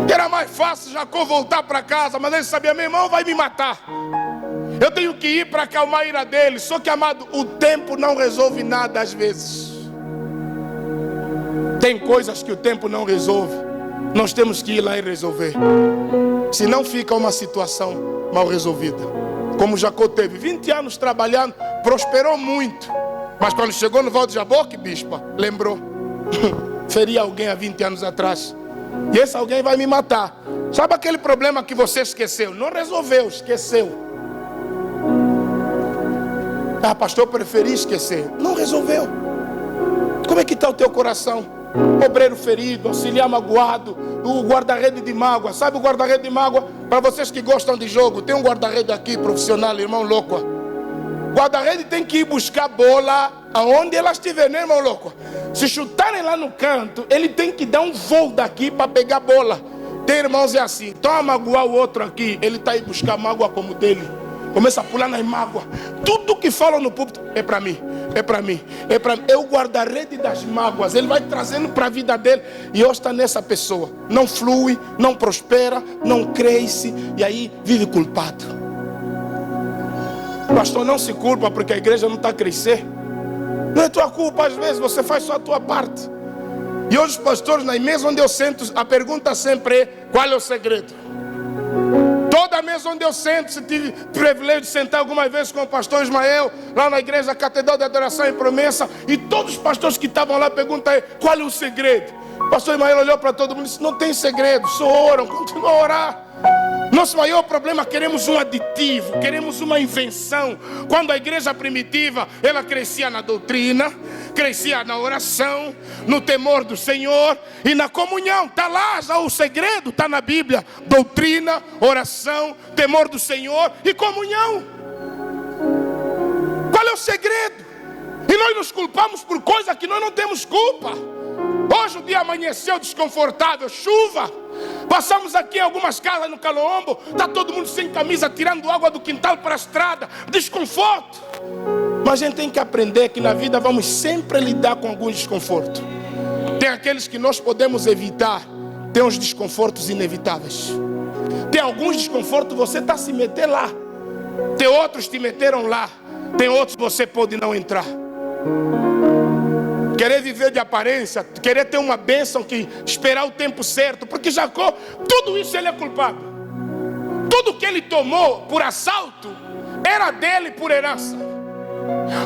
Era mais fácil Jacó voltar para casa, mas ele sabia: meu irmão vai me matar. Eu tenho que ir para acalmar a ira dele. Só que, amado, o tempo não resolve nada às vezes. Tem coisas que o tempo não resolve. Nós temos que ir lá e resolver. Senão fica uma situação mal resolvida. Como Jacó teve 20 anos trabalhando, prosperou muito. Mas quando chegou no Val de Jaboque, bispa, lembrou: feri alguém há 20 anos atrás. E esse alguém vai me matar. Sabe aquele problema que você esqueceu? Não resolveu, esqueceu. Ah, pastor, eu preferi esquecer. Não resolveu. Como é que está o teu coração? Obreiro ferido, auxiliar magoado, o guarda-rede de mágoa. Sabe o guarda-rede de mágoa? Para vocês que gostam de jogo, tem um guarda-rede aqui, profissional, irmão louco. Guarda-rede tem que ir buscar bola aonde ela estiver, né, irmão louco? Se chutarem lá no canto, ele tem que dar um voo daqui para pegar bola. Tem irmãos é assim: toma magoar o outro aqui, ele está aí buscar mágoa como dele. Começa a pular nas mágoas. Tudo que falam no púlpito é para mim, é para mim, é para mim. É o guarda-rede das mágoas. Ele vai trazendo para a vida dele. E hoje está nessa pessoa. Não flui, não prospera, não cresce. E aí vive culpado. Pastor, não se culpa porque a igreja não está a crescer. Não é tua culpa, às vezes você faz só a tua parte. E hoje os pastores, na mesa onde eu sento, a pergunta sempre é: qual é o segredo? Toda mesa onde eu sento, se tive o privilégio de sentar algumas vezes com o pastor Ismael, lá na igreja Catedral de Adoração e Promessa, e todos os pastores que estavam lá perguntam: qual é o segredo? O pastor Ismael olhou para todo mundo e disse: não tem segredo, só oram, continuam a orar. Nosso maior problema, queremos um aditivo, queremos uma invenção. Quando a igreja primitiva, ela crescia na doutrina, crescia na oração, no temor do Senhor e na comunhão. Está lá já o segredo, está na Bíblia: doutrina, oração, temor do Senhor e comunhão. Qual é o segredo? E nós nos culpamos por coisa que nós não temos culpa. Hoje o dia amanheceu desconfortável, chuva. Passamos aqui em algumas casas no Calombo, está todo mundo sem camisa, tirando água do quintal para a estrada, desconforto. Mas a gente tem que aprender que na vida vamos sempre lidar com algum desconforto. Tem aqueles que nós podemos evitar, tem uns desconfortos inevitáveis. Tem alguns desconfortos você está se meter lá, tem outros te meteram lá, tem outros você pode não entrar. Querer viver de aparência, querer ter uma bênção, que esperar o tempo certo, porque Jacó, tudo isso ele é culpado. Tudo que ele tomou por assalto era dele por herança.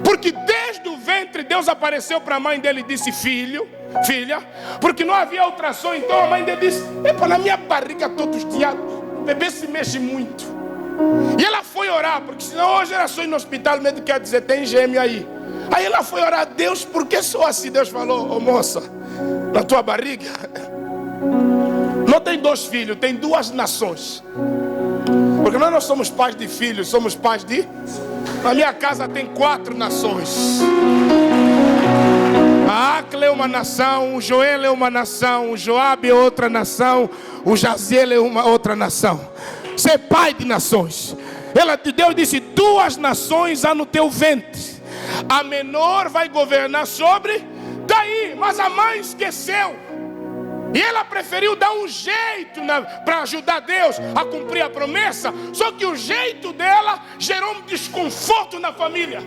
Porque desde o ventre Deus apareceu para a mãe dele e disse: filho, filha, porque não havia ultrassom. Então a mãe dele disse: epa, na minha barriga todos os dias o bebê se mexe muito. E ela foi orar, porque senão hoje era só ir no hospital, o médico quer dizer: tem gêmeo aí. Aí ela foi orar: Deus, por que só assim? Deus falou: ô moça, na tua barriga não tem 2 filhos, tem 2 nações. Porque nós não somos pais de filhos, somos pais de... Na minha casa tem 4 nações. A Acla é uma nação, o Joel é uma nação, o Joabe é outra nação, o Jaziel é uma outra nação. Você é pai de nações. Deus disse: 2 nações há no teu ventre. A menor vai governar sobre. Daí, mas a mãe esqueceu. E ela preferiu dar um jeito para ajudar Deus a cumprir a promessa. Só que o jeito dela gerou um desconforto na família.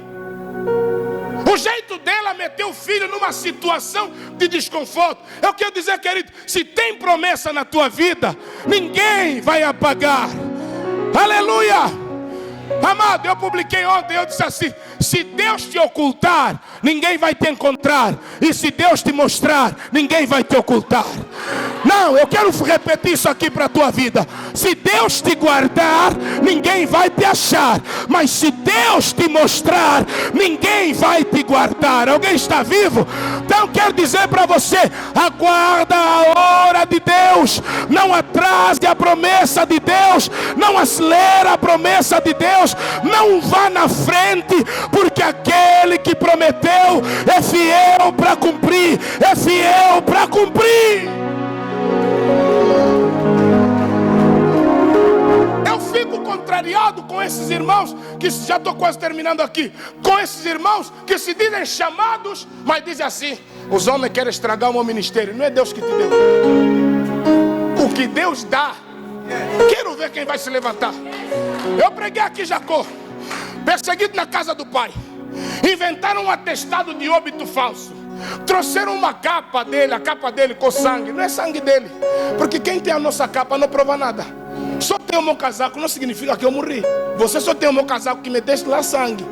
O jeito dela meteu o filho numa situação de desconforto. Eu quero dizer, querido, se tem promessa na tua vida, ninguém vai apagar. Aleluia! Amado, eu publiquei ontem, eu disse assim: se Deus te ocultar, ninguém vai te encontrar. E se Deus te mostrar, ninguém vai te ocultar. Não, eu quero repetir isso aqui para a tua vida. Se Deus te guardar, ninguém vai te achar. Mas se Deus te mostrar, ninguém vai te guardar. Alguém está vivo? Então eu quero dizer para você: aguarda a hora de Deus. Não atrase a promessa de Deus. Não acelera a promessa de Deus. Não vá na frente, porque aquele que prometeu é fiel para cumprir. É fiel para cumprir. Eu fico contrariado com esses irmãos que, já estou quase terminando aqui, com esses irmãos que se dizem chamados, mas dizem assim: os homens querem estragar o meu ministério. Não é Deus que te deu. O que Deus dá, quero ver quem vai se levantar. Eu preguei aqui Jacó, perseguido na casa do pai. Inventaram um atestado de óbito falso. Trouxeram uma capa dele, a capa dele com sangue. Não é sangue dele, porque quem tem a nossa capa não prova nada. Só tem o meu casaco, não significa que eu morri. Você só tem o meu casaco que meteste lá sangue.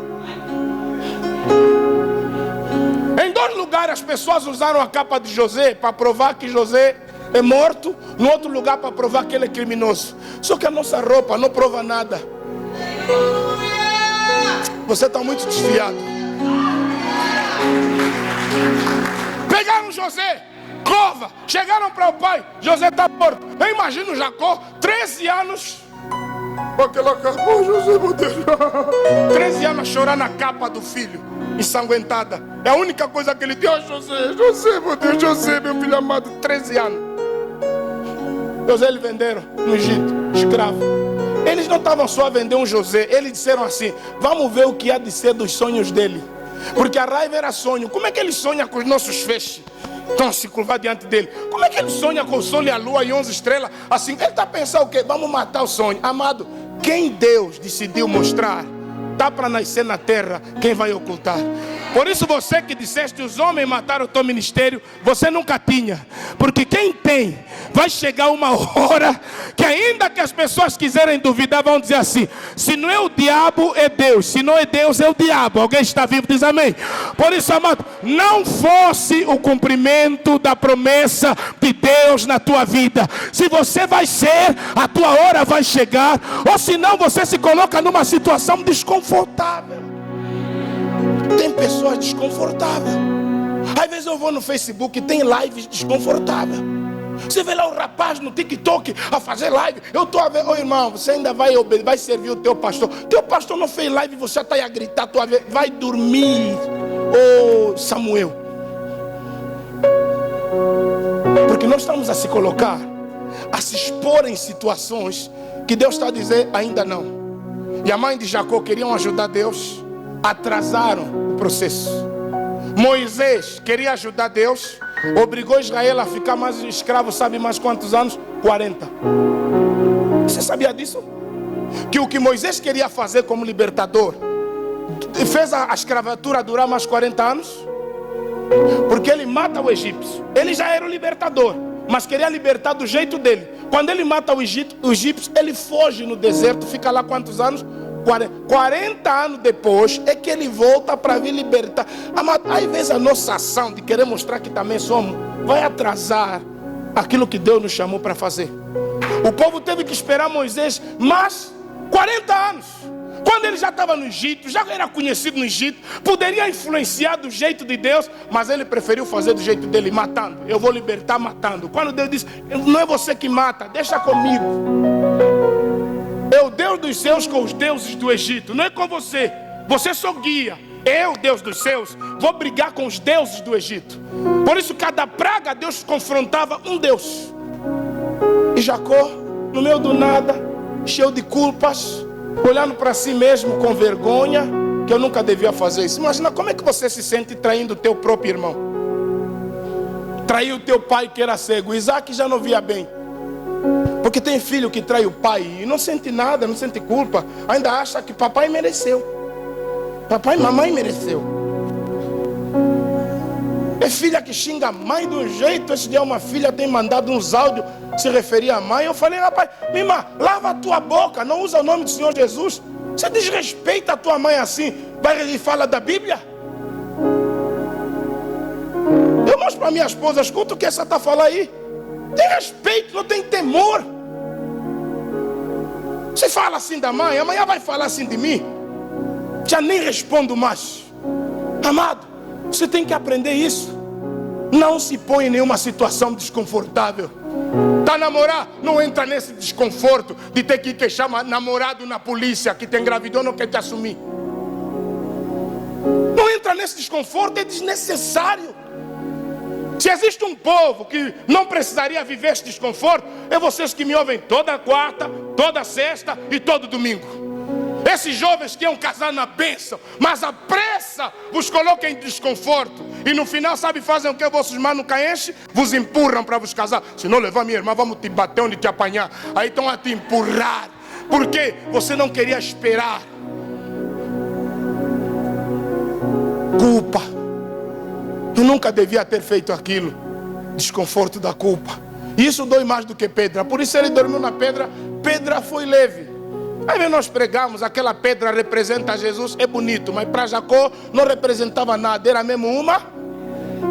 Em 2 lugares as pessoas usaram a capa de José para provar que José é morto, no outro lugar para provar que ele é criminoso. Só que a nossa roupa não prova nada. Você está muito desfiado. Pegaram José, cova, chegaram para o pai: José está morto. Eu imagino Jacó, 13 anos, com aquela capa: oh, José, meu Deus. 13 anos a chorar na capa do filho, ensanguentada. É a única coisa que ele tem: oh, José, José, meu Deus, José, meu filho amado. 13 anos. José eles venderam no Egito, escravo. Eles não estavam só a vender um José. Eles disseram assim: vamos ver o que há de ser dos sonhos dele. Porque a raiva era sonho. Como é que ele sonha com os nossos feixes? Estão a se curvar diante dele. Como é que ele sonha com o sol e a lua e 11 estrelas? Assim, ele está a pensar o quê? Vamos matar o sonho. Amado, quem Deus decidiu mostrar, está para nascer na terra, quem vai ocultar? Por isso você que disseste os homens mataram o teu ministério, você nunca tinha. Porque quem tem, vai chegar uma hora que ainda que as pessoas quiserem duvidar, vão dizer assim: se não é o diabo, é Deus. Se não é Deus, é o diabo. Alguém está vivo, diz amém. Por isso, amado, não fosse o cumprimento da promessa de Deus na tua vida. Se você vai ser, a tua hora vai chegar. Ou senão você se coloca numa situação desconfortável. Tem pessoas desconfortáveis. Às vezes eu vou no Facebook e tem lives desconfortáveis. Você vê lá o rapaz no TikTok a fazer live. Eu estou a ver, ô irmão, você ainda vai servir o teu pastor. Teu pastor não fez live e você está aí a gritar, vai dormir. Ô Samuel. Porque nós estamos a se colocar, a se expor em situações que Deus está a dizer ainda não. E a mãe de Jacó queriam ajudar Deus, atrasaram o processo. Moisés queria ajudar Deus, obrigou Israel a ficar mais escravo, sabe mais quantos anos? 40. Você sabia disso? Que o que Moisés queria fazer como libertador fez a escravatura durar mais 40 anos? Porque ele mata o egípcio. Ele já era o libertador, mas queria libertar do jeito dele. Quando ele mata o egípcio, ele foge no deserto, fica lá quantos anos? 40 anos depois é que ele volta para vir libertar. Às vezes a nossa ação de querer mostrar que também somos, vai atrasar aquilo que Deus nos chamou para fazer. O povo teve que esperar Moisés mais 40 anos. Quando ele já estava no Egito, já era conhecido no Egito, poderia influenciar do jeito de Deus, mas ele preferiu fazer do jeito dele, matando. Eu vou libertar matando. Quando Deus disse: não é você que mata, deixa comigo. É o Deus dos céus com os deuses do Egito, não é com você. Você só guia. Eu, Deus dos céus, vou brigar com os deuses do Egito. Por isso cada praga Deus confrontava um Deus. E Jacó, no meio do nada, cheio de culpas, olhando para si mesmo com vergonha, que eu nunca devia fazer isso. Imagina como é que você se sente traindo o teu próprio irmão. Traiu o teu pai que era cego. Isaac já não via bem. Porque tem filho que trai o pai e não sente nada, não sente culpa. Ainda acha que papai mereceu. Papai e mamãe mereceu. É filha que xinga a mãe de um jeito. Esse dia uma filha tem mandado uns áudios se referir à mãe. Eu falei: rapaz, minha irmã, lava a tua boca, não usa o nome do Senhor Jesus. Você desrespeita a tua mãe assim, vai e fala da Bíblia? Eu mostro para minha esposa: escuta o que essa está falando aí. Tem respeito, não tem temor. Você fala assim da mãe, amanhã vai falar assim de mim. Já nem respondo mais. Amado, você tem que aprender isso. Não se põe em nenhuma situação desconfortável. Tá a namorar? Não entra nesse desconforto de ter que queixar namorado na polícia que te engravidou, não quer te assumir. Não entra nesse desconforto, é desnecessário. Se existe um povo que não precisaria viver esse desconforto, é vocês que me ouvem toda quarta, toda sexta e todo domingo. Esses jovens que iam casar na bênção, mas a pressa vos coloca em desconforto. E no final, sabe, fazem o que? Vossos manos nunca enchem, vos empurram para vos casar. Se não levar minha irmã, vamos te bater onde te apanhar. Aí estão a te empurrar. Por quê? Você não queria esperar. Culpa. Eu nunca devia ter feito aquilo. Desconforto da culpa. Isso dói mais do que pedra. Por isso ele dormiu na pedra. Pedra foi leve. Aí nós pregamos, aquela pedra representa Jesus, é bonito, mas para Jacó não representava nada, era mesmo uma.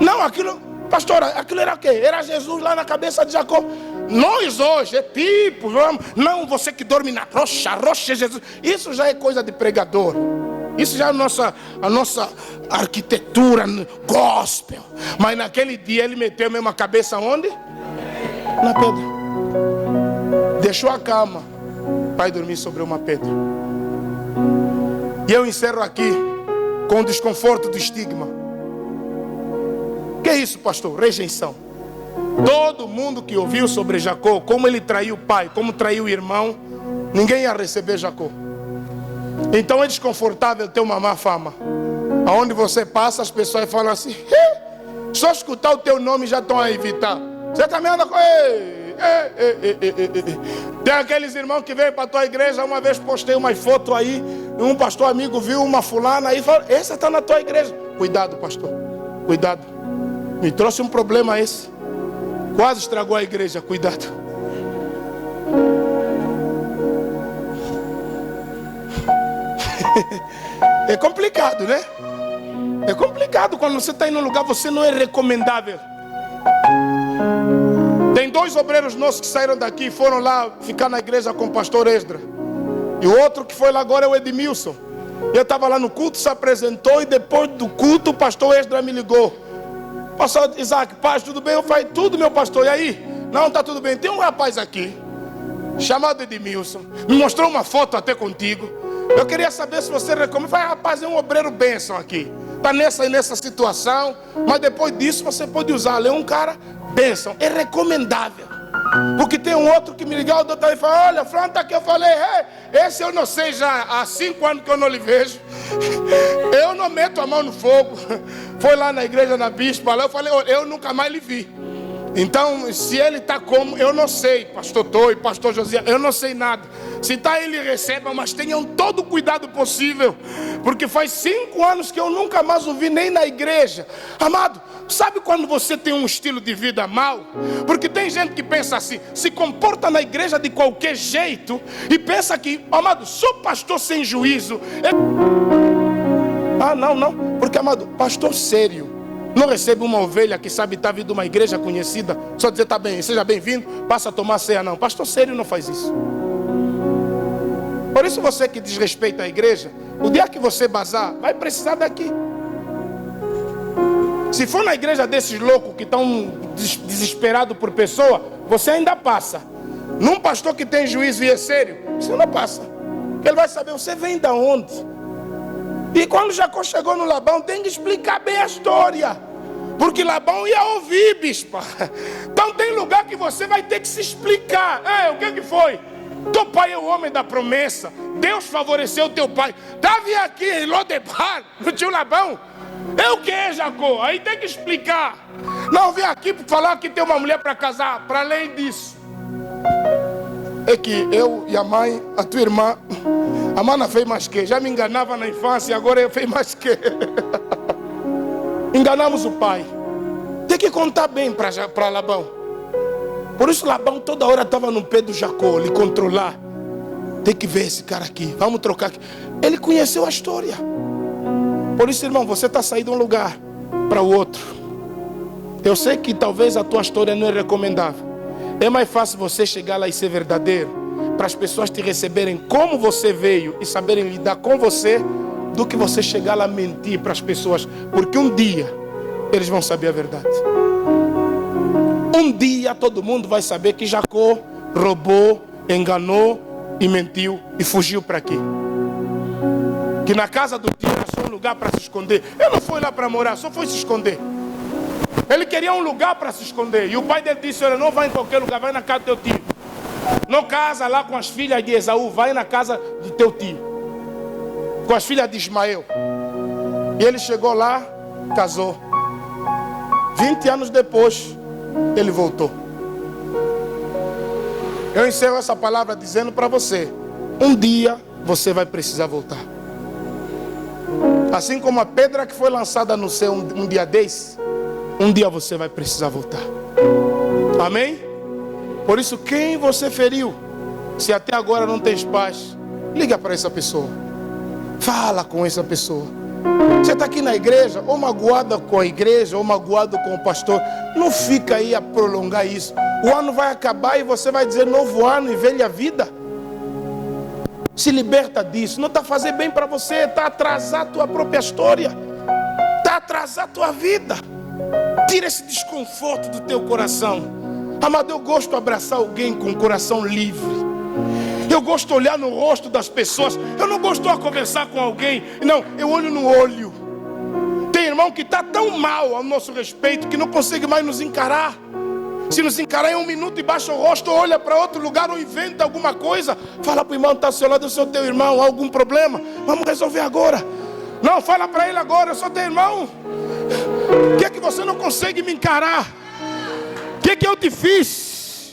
Não, aquilo, pastora, aquilo era o quê? Era Jesus lá na cabeça de Jacó. Nós hoje é tipo, não, você que dorme na rocha, a rocha é Jesus. Isso já é coisa de pregador. Isso já é a nossa arquitetura gospel. Mas naquele dia ele meteu mesmo a cabeça onde? Na pedra. Deixou a cama, vai dormir sobre uma pedra. E eu encerro aqui com o desconforto do estigma. Que é isso, pastor? Rejeição. Todo mundo que ouviu sobre Jacó, como ele traiu o pai, como traiu o irmão, ninguém ia receber Jacó. Então é desconfortável ter uma má fama. Aonde você passa, as pessoas falam assim: só escutar o teu nome já estão a evitar. Você também anda com... Tem aqueles irmãos que veio para a tua igreja. Uma vez postei uma foto aí, um pastor amigo viu uma fulana aí e falou: essa está na tua igreja. Cuidado, pastor, cuidado. Me trouxe um problema esse. Quase estragou a igreja, cuidado. É complicado, né? É complicado quando você está em um lugar, você não é recomendável. Tem 2 obreiros nossos que saíram daqui e foram lá ficar na igreja com o pastor Esdra. E o outro que foi lá agora é o Edmilson. Eu estava lá no culto, se apresentou, e depois do culto o pastor Esdra me ligou: pastor Isaac, paz, tudo bem? Eu falei: tudo, meu pastor, e aí? Não, está tudo bem. Tem um rapaz aqui chamado Edmilson, me mostrou uma foto até contigo. Eu queria saber se você recomenda. Eu falei: rapaz, é um obreiro bênção aqui, está nessa situação, mas depois disso você pode usá-lo. É um cara bênção, é recomendável. Porque tem um outro que me ligou, o doutor, e falou: olha, Fran, tá aqui. Eu falei: esse eu não sei, já há 5 anos que eu não lhe vejo. Eu não meto a mão no fogo. Foi lá na igreja, na bispa, lá eu falei: eu nunca mais lhe vi. Então, se ele está como, eu não sei, pastor Toi, pastor José, eu não sei nada. Se está, ele receba, mas tenham todo o cuidado possível, porque faz 5 anos que eu nunca mais o vi nem na igreja. Amado, sabe quando você tem um estilo de vida mau? Porque tem gente que pensa assim, se comporta na igreja de qualquer jeito e pensa que, amado, sou pastor sem juízo. Não, porque, amado, pastor sério não recebe uma ovelha que sabe estar vindo de uma igreja conhecida, só dizer: tá bem, seja bem-vindo, passa a tomar ceia. Não, pastor sério não faz isso. Por isso você que desrespeita a igreja, o dia que você bazar, vai precisar daqui. Se for na igreja desses loucos que estão desesperados por pessoa, você ainda passa. Num pastor que tem juízo e é sério, você não passa. Ele vai saber você vem da onde. E quando Jacó chegou no Labão, tem que explicar bem a história, porque Labão ia ouvir, bispa. Então tem lugar que você vai ter que se explicar. O que foi? Teu pai é o homem da promessa. Deus favoreceu teu pai. Estava aqui em Lodebar, no tio Labão. É o que, Jacó? Aí tem que explicar. Não vim aqui para falar que tem uma mulher para casar. Para além disso, é que eu e a mãe, a tua irmã, a mana fez mais que. Já me enganava na infância, agora eu fez mais que. Enganamos o pai. Tem que contar bem para Labão. Por isso Labão toda hora estava no pé do Jacó, lhe controlar. Tem que ver esse cara aqui, vamos trocar aqui. Ele conheceu a história. Por isso, irmão, você está saindo de um lugar para o outro. Eu sei que talvez a tua história não é recomendável. É mais fácil você chegar lá e ser verdadeiro, para as pessoas te receberem como você veio e saberem lidar com você, do que você chegar lá mentir para as pessoas, porque um dia eles vão saber a verdade. Um dia todo mundo vai saber que Jacó roubou, enganou e mentiu e fugiu para aqui. Que na casa do tio era só um lugar para se esconder. Ele não foi lá para morar, só foi se esconder. Ele queria um lugar para se esconder. E o pai dele disse: olha, não vai em qualquer lugar, vai na casa do teu tio. Não casa lá com as filhas de Esaú, vai na casa do teu tio, com as filhas de Ismael. E ele chegou lá, casou. 20 anos depois, ele voltou. Eu encerro essa palavra dizendo para você: um dia você vai precisar voltar. Assim como a pedra que foi lançada no céu um dia desse, um dia você vai precisar voltar. Amém? Por isso, quem você feriu, se até agora não tens paz, liga para essa pessoa. Fala com essa pessoa. Você está aqui na igreja, ou magoada com a igreja, ou magoado com o pastor. Não fica aí a prolongar isso. O ano vai acabar e você vai dizer novo ano e velha vida. Se liberta disso. Não está fazendo bem para você, está a atrasar a tua própria história, está a atrasar a tua vida. Tira esse desconforto do teu coração. Amado, eu gosto de abraçar alguém com o coração livre. Eu gosto de olhar no rosto das pessoas. Eu não gosto de conversar com alguém. Não, eu olho no olho. Tem irmão que está tão mal ao nosso respeito que não consegue mais nos encarar. Se nos encarar em um minuto e baixa o rosto, olha para outro lugar ou inventa alguma coisa, fala para o irmão que está ao seu lado, eu sou teu irmão, há algum problema? Vamos resolver agora. Não, fala para ele agora, eu sou teu irmão. O que é que você não consegue me encarar? O que é que eu te fiz?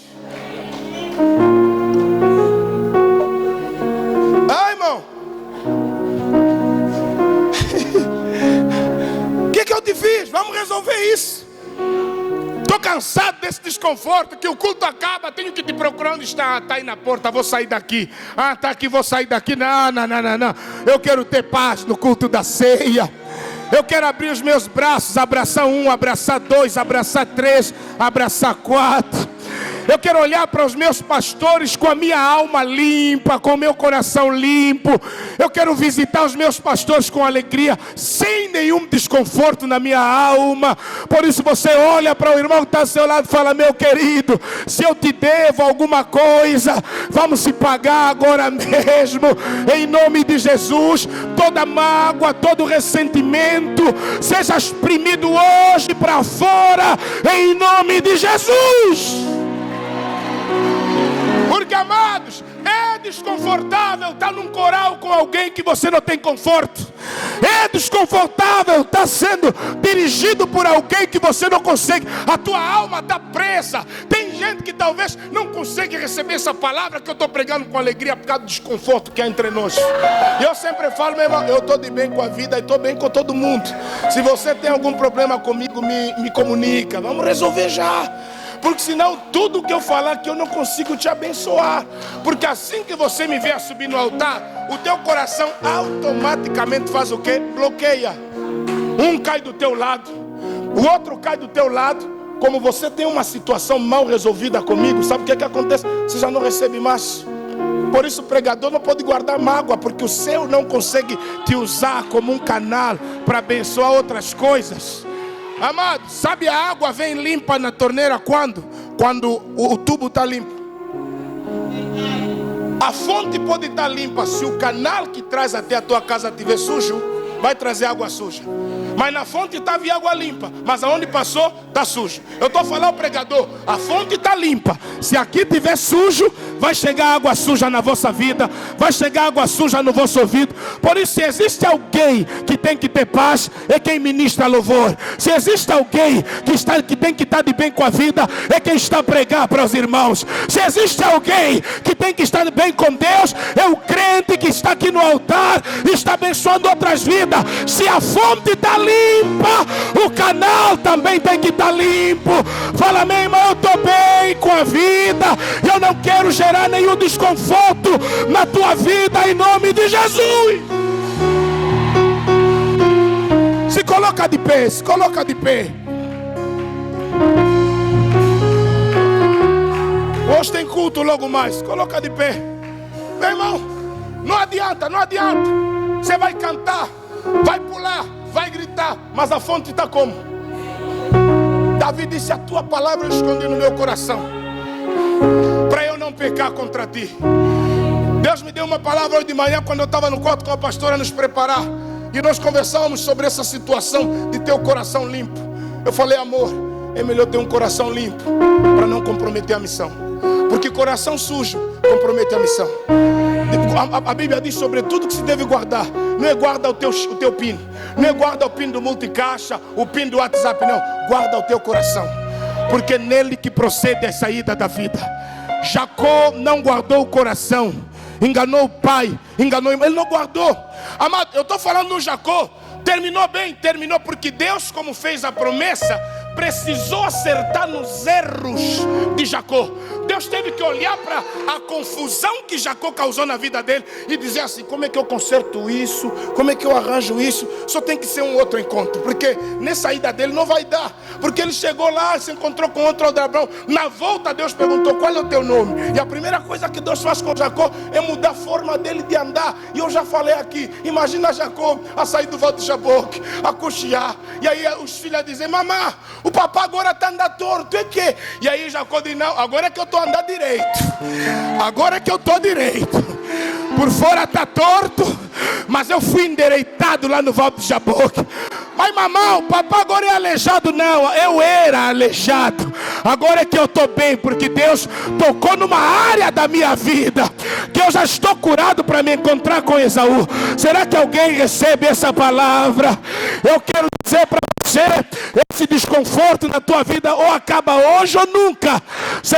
Ah, irmão. O que é que eu te fiz? Vamos resolver isso. Estou cansado desse desconforto, que o culto acaba, tenho que te procurar onde está. Está aí na porta, vou sair daqui. Ah, está aqui, vou sair daqui. Não. Eu quero ter paz no culto da ceia. Eu quero abrir os meus braços, abraçar um, abraçar dois, abraçar três, abraçar quatro. Eu quero olhar para os meus pastores com a minha alma limpa, com o meu coração limpo. Eu quero visitar os meus pastores com alegria, sem nenhum desconforto na minha alma. Por isso você olha para o irmão que está ao seu lado e fala: meu querido, se eu te devo alguma coisa, vamos se pagar agora mesmo, em nome de Jesus. Toda mágoa, todo ressentimento, seja exprimido hoje para fora, em nome de Jesus. Porque, amados, é desconfortável estar num coral com alguém que você não tem conforto. É desconfortável estar sendo dirigido por alguém que você não consegue. A tua alma está presa. Tem gente que talvez não consegue receber essa palavra que eu estou pregando com alegria por causa do desconforto que há entre nós. E eu sempre falo, meu irmão, eu estou de bem com a vida e estou bem com todo mundo. Se você tem algum problema comigo, me comunica. Vamos resolver já. Porque senão tudo que eu falar aqui eu não consigo te abençoar. Porque assim que você me ver subir no altar, o teu coração automaticamente faz o quê? Bloqueia. Um cai do teu lado, o outro cai do teu lado. Como você tem uma situação mal resolvida comigo, sabe o que acontece? Você já não recebe mais. Por isso o pregador não pode guardar mágoa, porque o seu não consegue te usar como um canal para abençoar outras coisas. Amado, sabe, a água vem limpa na torneira quando? Quando o tubo está limpo. A fonte pode estar limpa. Se o canal que traz até a tua casa estiver sujo, vai trazer água suja. Mas na fonte estava água limpa, mas aonde passou está sujo. Eu estou falando ao pregador, a fonte está limpa. Se aqui estiver sujo, vai chegar água suja na vossa vida, vai chegar água suja no vosso ouvido. Por isso, se existe alguém que tem que ter paz, é quem ministra louvor. Se existe alguém que tem que estar de bem com a vida, é quem está a pregar para os irmãos. Se existe alguém que tem que estar bem com Deus, é o crente que está aqui no altar e está abençoando outras vidas. Se a fonte está limpa, o canal também tem que estar limpo. Fala, meu irmão, eu estou bem com a vida, eu não quero gerar nenhum desconforto na tua vida, em nome de Jesus. Se coloca de pé, se coloca de pé. Hoje tem culto logo mais, coloca de pé. Meu irmão, não adianta. Você vai cantar, vai pular, vai gritar, mas a fonte está como? Davi disse: a tua palavra eu escondi no meu coração, para eu não pecar contra ti. Deus me deu uma palavra hoje de manhã, quando eu estava no quarto com a pastora nos preparar, e nós conversávamos sobre essa situação de ter o coração limpo. Eu falei: amor, é melhor ter um coração limpo para não comprometer a missão, porque coração sujo compromete a missão. A Bíblia diz sobre tudo que se deve guardar. Não é guarda o teu PIN, não é guarda o PIN do multicaixa, o PIN do WhatsApp, não. Guarda o teu coração, porque é nele que procede a saída da vida. Jacó não guardou o coração, enganou o pai, ele não guardou. Amado, eu estou falando do Jacó. Terminou bem, terminou porque Deus, como fez a promessa, precisou acertar nos erros de Jacó. Deus teve que olhar para a confusão que Jacó causou na vida dele e dizer assim: como é que eu conserto isso? Como é que eu arranjo isso? Só tem que ser um outro encontro, porque nessa ida dele não vai dar. Porque ele chegou lá, se encontrou com outro Abraão. Na volta Deus perguntou: qual é o teu nome? E a primeira coisa que Deus faz com Jacó é mudar a forma dele de andar. E eu já falei aqui, imagina Jacó a sair do Vale do Jaboque, a cochear, e aí os filhos dizem: mamá, o papai agora está andando torto, é que? E aí Jacó diz: não, agora é que eu estou andando direito. Agora é que eu estou direito. Por fora está torto, mas eu fui endireitado lá no Vale do Jaboque. Mas mamãe, o papai agora é aleijado. Não, eu era aleijado. Agora é que eu estou bem, porque Deus tocou numa área da minha vida que eu já estou curado para me encontrar com Esaú. Será que alguém recebe essa palavra? Eu quero dizer para você, esse desconforto na tua vida ou acaba hoje ou nunca. Você